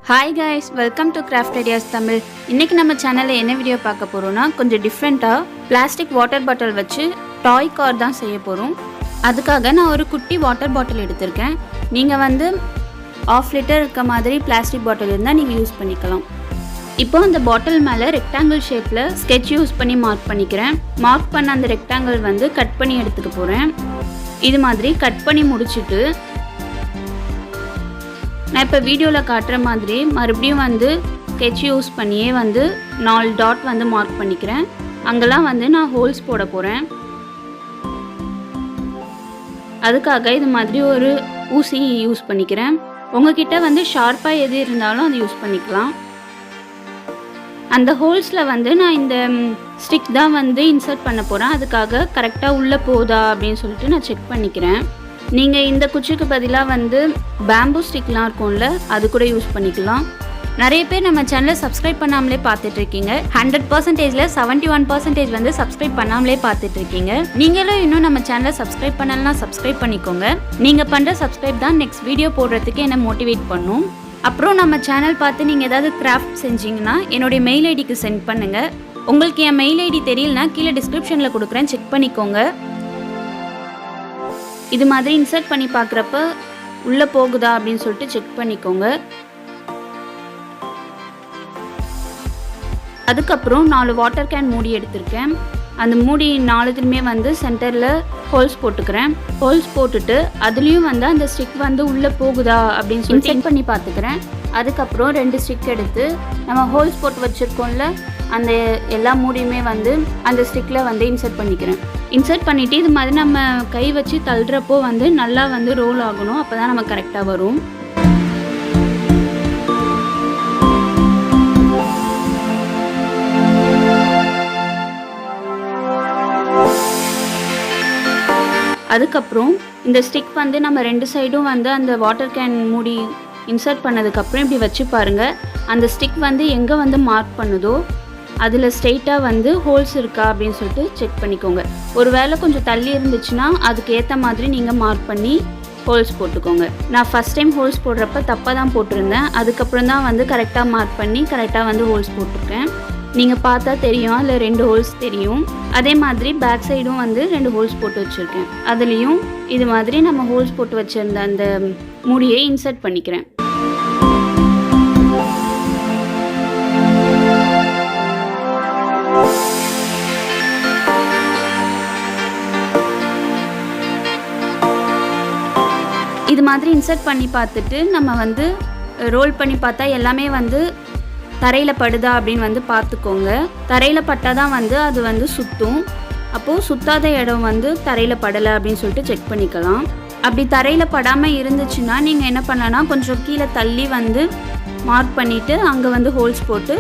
Hi guys, welcome to craft ideas Tamil. இன்றைக்கி நம்ம சேனலில் என்ன வீடியோ பார்க்க போகிறோன்னா, கொஞ்சம் டிஃப்ரெண்ட்டாக பிளாஸ்டிக் வாட்டர் பாட்டில் வச்சு டாய் கார் தான் செய்ய போகிறோம். அதுக்காக நான் ஒரு குட்டி வாட்டர் பாட்டில் எடுத்திருக்கேன். நீங்கள் வந்து 1/2 லிட்டர் இருக்க மாதிரி பிளாஸ்டிக் பாட்டில் இருந்தால் நீங்கள் யூஸ் பண்ணிக்கலாம். இப்போ அந்த பாட்டில் மேலே ரெக்டாங்கிள் ஷேப்பில் ஸ்கெட்ச் யூஸ் பண்ணி மார்க் பண்ணிக்கிறேன். மார்க் பண்ண அந்த ரெக்டாங்கிள் வந்து கட் பண்ணி எடுத்துக்க போகிறேன். இது மாதிரி கட் பண்ணி முடிச்சுட்டு நான் இப்போ வீடியோவில் காட்டுற மாதிரி மறுபடியும் வந்து ஸ்கெட்ச் யூஸ் பண்ணியே வந்து 4 டாட் வந்து மார்க் பண்ணிக்கிறேன். அங்கெல்லாம் வந்து நான் ஹோல்ஸ் போட போகிறேன். அதுக்காக இது மாதிரி ஒரு ஊசி யூஸ் பண்ணிக்கிறேன். உங்ககிட்ட வந்து ஷார்ப்பாக எது இருந்தாலும் அது யூஸ் பண்ணிக்கலாம். அந்த ஹோல்ஸில் வந்து நான் இந்த ஸ்டிக் தான் வந்து இன்சர்ட் பண்ண போகிறேன். அதுக்காக கரெக்டாக உள்ளே போதா அப்படின்னு சொல்லிட்டு நான் செக் பண்ணிக்கிறேன். நீங்கள் இந்த குச்சிக்கு பதிலாக வந்து பேம்பூ ஸ்டிக்லாம் இருக்கும்ல, அது கூட யூஸ் பண்ணிக்கலாம். நிறைய பேர் நம்ம சேனலை சப்ஸ்கிரைப் பண்ணாமலே பார்த்துட்ருக்கீங்க. 100%ல் 71% வந்து சப்ஸ்கிரைப் பண்ணாமலே பார்த்துட்ருக்கீங்க. நீங்களும் இன்னும் நம்ம சேனலை சப்ஸ்கிரைப் பண்ணலன்னா சப்ஸ்கிரைப் பண்ணிக்கோங்க. நீங்கள் பண்ணுற சப்ஸ்கிரைப் தான் நெக்ஸ்ட் வீடியோ போடுறதுக்கு என்னை மோட்டிவேட் பண்ணும். அப்புறம் நம்ம சேனல் பார்த்து நீங்கள் ஏதாவது கிராஃப்ட் செஞ்சிங்கன்னா என்னுடைய மெயில் ஐடிக்கு சென்ட் பண்ணுங்கள். உங்களுக்கு என் மெயில் ஐடி தெரியலனா கீழே டிஸ்கிரிப்ஷனில் கொடுக்குறேன், செக் பண்ணிக்கோங்க. இது மாதிரி இன்சர்ட் பண்ணி பார்க்குறப்ப உள்ளே போகுதா அப்படின்னு சொல்லிட்டு செக் பண்ணிக்கோங்க. அதுக்கப்புறம் 4 வாட்டர் கேன் மூடி எடுத்திருக்கேன். அந்த மூடி 4த்துலையுமே வந்து சென்டரில் ஹோல்ஸ் போட்டுக்கிறேன். ஹோல்ஸ் போட்டுட்டு அதுலேயும் வந்து அந்த ஸ்டிக் வந்து உள்ளே போகுதா அப்படின்னு சொல்லி செக் பண்ணி பார்த்துக்கிறேன். அதுக்கப்புறம் 2 ஸ்டிக் எடுத்து நம்ம ஹோல்ஸ் போட்டு வச்சுருக்கோம்ல, அந்த எல்லா மூடியுமே வந்து அந்த ஸ்டிக்கில் வந்து இன்சர்ட் பண்ணிக்கிறேன். இன்சர்ட் பண்ணிவிட்டு இது மாதிரி நம்ம கை வச்சு தள்ளுறப்போ வந்து நல்லா வந்து ரோல் ஆகணும். அப்போ தான் நம்ம கரெக்டாக வரும். அதுக்கப்புறம் இந்த ஸ்டிக் வந்து நம்ம 2 சைடும் வந்து அந்த வாட்டர் கேன் மூடி இன்சர்ட் பண்ணதுக்கப்புறம் இப்படி வச்சு பாருங்கள். அந்த ஸ்டிக் வந்து எங்கே வந்து மார்க் பண்ணுதோ அதில் ஸ்ட்ரெயிட்டாக வந்து ஹோல்ஸ் இருக்கா அப்படின்னு சொல்லிட்டு செக் பண்ணிக்கோங்க. ஒரு வேளை கொஞ்சம் தள்ளி இருந்துச்சுன்னா அதுக்கு ஏற்ற மாதிரி நீங்கள் மார்க் பண்ணி ஹோல்ஸ் போட்டுக்கோங்க. நான் ஃபஸ்ட் டைம் ஹோல்ஸ் போடுறப்ப தப்பாக தான் போட்டிருந்தேன். அதுக்கப்புறம் தான் வந்து கரெக்டாக மார்க் பண்ணி கரெக்டாக வந்து ஹோல்ஸ் போட்டிருக்கேன். நீங்கள் பார்த்தா தெரியும், அதில் 2 ஹோல்ஸ் தெரியும். அதே மாதிரி பேக் சைடும் வந்து 2 ஹோல்ஸ் போட்டு வச்சுருக்கேன். அதுலேயும் இது மாதிரி நம்ம ஹோல்ஸ் போட்டு வச்சுருந்த அந்த மூடியை இன்சர்ட் பண்ணிக்கிறேன். இது மாதிரி இன்சர்ட் பண்ணி பார்த்துட்டு நம்ம வந்து ரோல் பண்ணி பார்த்தா எல்லாமே வந்து தரையில் படுதா அப்படின்னு வந்து பார்த்துக்கோங்க. தரையில் பட்டால் தான் வந்து அது வந்து சுற்றும். அப்போது சுத்தாத இடம் வந்து தரையில் படலை அப்படின்னு சொல்லிட்டு செக் பண்ணிக்கலாம். அப்படி தரையில் படாமல் இருந்துச்சுன்னா நீங்கள் என்ன பண்ணலான்னா கொஞ்சம் கீழே தள்ளி வந்து மார்க் பண்ணிவிட்டு அங்கே வந்து ஹோல்ஸ் போட்டு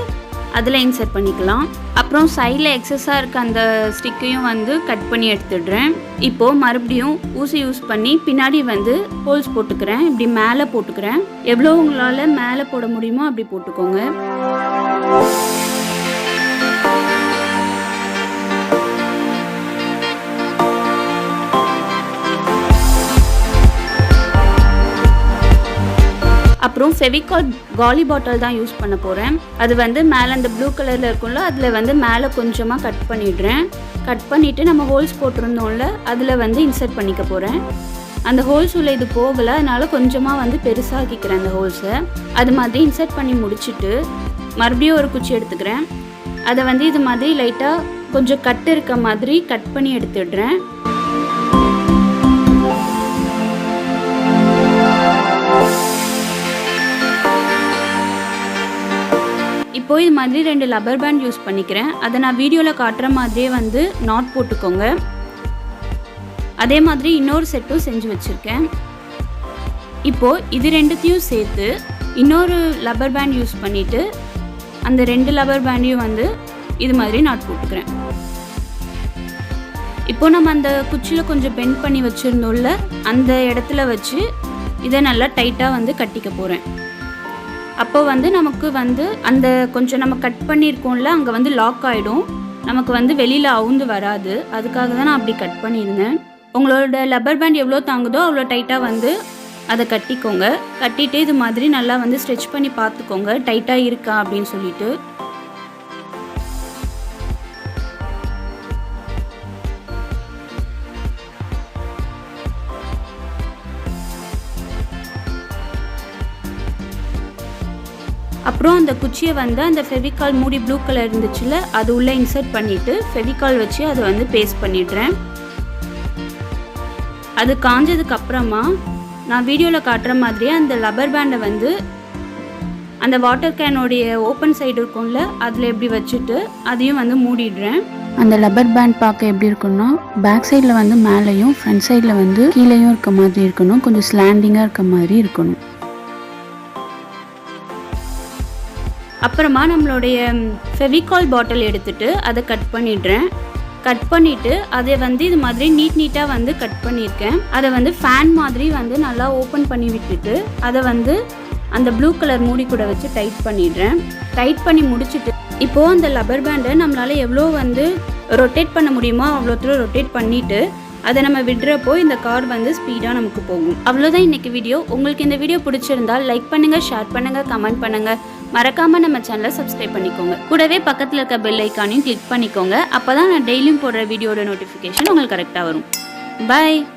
அதில் இன்சர்ட் பண்ணிக்கலாம். அப்புறம் சைடில் எக்ஸஸாக இருக்க அந்த ஸ்டிக்கையும் வந்து கட் பண்ணி எடுத்துடுறேன். இப்போது மறுபடியும் ஊசி யூஸ் பண்ணி பின்னாடி வந்து ஹோல்ஸ் போட்டுக்கிறேன். இப்படி மேலே போட்டுக்கிறேன். எவ்வளோ உங்களால் மேலே போட முடியுமோ அப்படி போட்டுக்கோங்க. அப்புறம் ஃபெவிகால் காலி பாட்டில் தான் யூஸ் பண்ண போகிறேன். அது வந்து மேலே அந்த ப்ளூ கலரில் இருக்கும்ல, அதில் வந்து மேலே கொஞ்சமாக கட் பண்ணிடுறேன். கட் பண்ணிவிட்டு நம்ம ஹோல்ஸ் போட்டிருந்தோம்ல, அதில் வந்து இன்சர்ட் பண்ணிக்க போகிறேன். அந்த ஹோல்ஸ் உள்ள இது போகலை, அதனால் கொஞ்சமாக வந்து பெருசாக்கிக்கிறேன் அந்த ஹோல்ஸை. அது மாதிரி இன்சர்ட் பண்ணி முடிச்சுட்டு மறுபடியும் ஒரு குச்சி எடுத்துக்கிறேன். அதை வந்து இது மாதிரி லைட்டாக கொஞ்சம் கட்டு இருக்க மாதிரி கட் பண்ணி எடுத்துடுறேன். இப்போது இது மாதிரி 2 லப்பர் பேண்ட் யூஸ் பண்ணிக்கிறேன். அதை நான் வீடியோவில் காட்டுற மாதிரியே வந்து நாட் போட்டுக்கோங்க. அதே மாதிரி இன்னொரு செட்டும் செஞ்சு வச்சுருக்கேன். இப்போது இது 2த்தையும் சேர்த்து இன்னொரு லப்பர் பேண்ட் யூஸ் பண்ணிவிட்டு அந்த 2 லப்பர் பேண்டையும் வந்து இது மாதிரி நாட் போட்டுக்கிறேன். இப்போது நம்ம அந்த குச்சியில் கொஞ்சம் பெண்ட் பண்ணி வச்சுருந்தோம்ல, அந்த இடத்துல வச்சு இதை நல்லா டைட்டாக வந்து கட்டிக்க போகிறேன். அப்போ வந்து நமக்கு வந்து அந்த கொஞ்சம் நம்ம கட் பண்ணியிருக்கோம்ல, அங்கே வந்து லாக் ஆகிடும். நமக்கு வந்து வெளியில் அவுந்து வராது. அதுக்காக தான் நான் அப்படி கட் பண்ணியிருந்தேன். உங்களோட லப்பர் பேண்ட் எவ்வளோ தாங்குதோ அவ்வளோ டைட்டாக வந்து அதை கட்டிக்கோங்க. கட்டிட்டு இது மாதிரி நல்லா வந்து ஸ்ட்ரெச் பண்ணி பார்த்துக்கோங்க டைட்டாக இருக்கா அப்படின்னு சொல்லிட்டு. அப்புறம் அந்த குச்சியை வந்து அந்த ஃபெவிகால் மூடி ப்ளூ கலர் இருந்துச்சுல அது உள்ளே இன்சர்ட் பண்ணிவிட்டு ஃபெவிகால் வச்சு அதை வந்து பேஸ்ட் பண்ணிடுறேன். அது காஞ்சதுக்கு அப்புறமா நான் வீடியோவில் காட்டுற மாதிரியே அந்த ரப்பர் பேண்டை வந்து அந்த வாட்டர் கேனோடைய ஓப்பன் சைடு இருக்கும்ல அதில் எப்படி வச்சுட்டு அதையும் வந்து மூடிடுறேன். அந்த ரப்பர் பேண்ட் பார்க்க எப்படி இருக்குன்னா பேக் சைடில் வந்து மேலேயும் ஃப்ரண்ட் சைடில் வந்து கீழேயும் இருக்க மாதிரி இருக்கணும். கொஞ்சம் ஸ்லாண்டிங்காக இருக்க மாதிரி இருக்கணும். அப்புறமா நம்மளுடைய ஃபெவிகால் பாட்டில் எடுத்துட்டு அதை கட் பண்ணிடுறேன். கட் பண்ணிவிட்டு அதை வந்து இது மாதிரி நீட்டாக வந்து கட் பண்ணியிருக்கேன். அதை வந்து ஃபேன் மாதிரி வந்து நல்லா ஓப்பன் பண்ணி விட்டுட்டு அதை வந்து அந்த ப்ளூ கலர் மூடி கூட வச்சு டைட் பண்ணிடுறேன். டைட் பண்ணி முடிச்சுட்டு இப்போது அந்த ரப்பர் பேண்டை நம்மளால் எவ்வளோ வந்து ரொட்டேட் பண்ண முடியுமோ அவ்வளோ தூரம் ரொட்டேட் பண்ணிவிட்டு அதை நம்ம விடுறப்போ இந்த கார் வந்து ஸ்பீடாக நமக்கு போகும். அவ்வளோதான் இன்றைக்கி வீடியோ. உங்களுக்கு இந்த வீடியோ பிடிச்சிருந்தால் லைக் பண்ணுங்கள், ஷேர் பண்ணுங்கள், கமெண்ட் பண்ணுங்கள். மறக்காமல் நம்ம சேனலை சப்ஸ்கிரைப் பண்ணிக்கோங்க. கூடவே பக்கத்தில் இருக்க பெல் ஐக்கானையும் கிளிக் பண்ணிக்கோங்க. அப்போ தான் நான் டெய்லியும் போடுற வீடியோட நோட்டிஃபிகேஷன் உங்களுக்கு கரெக்டாக வரும். பாய்.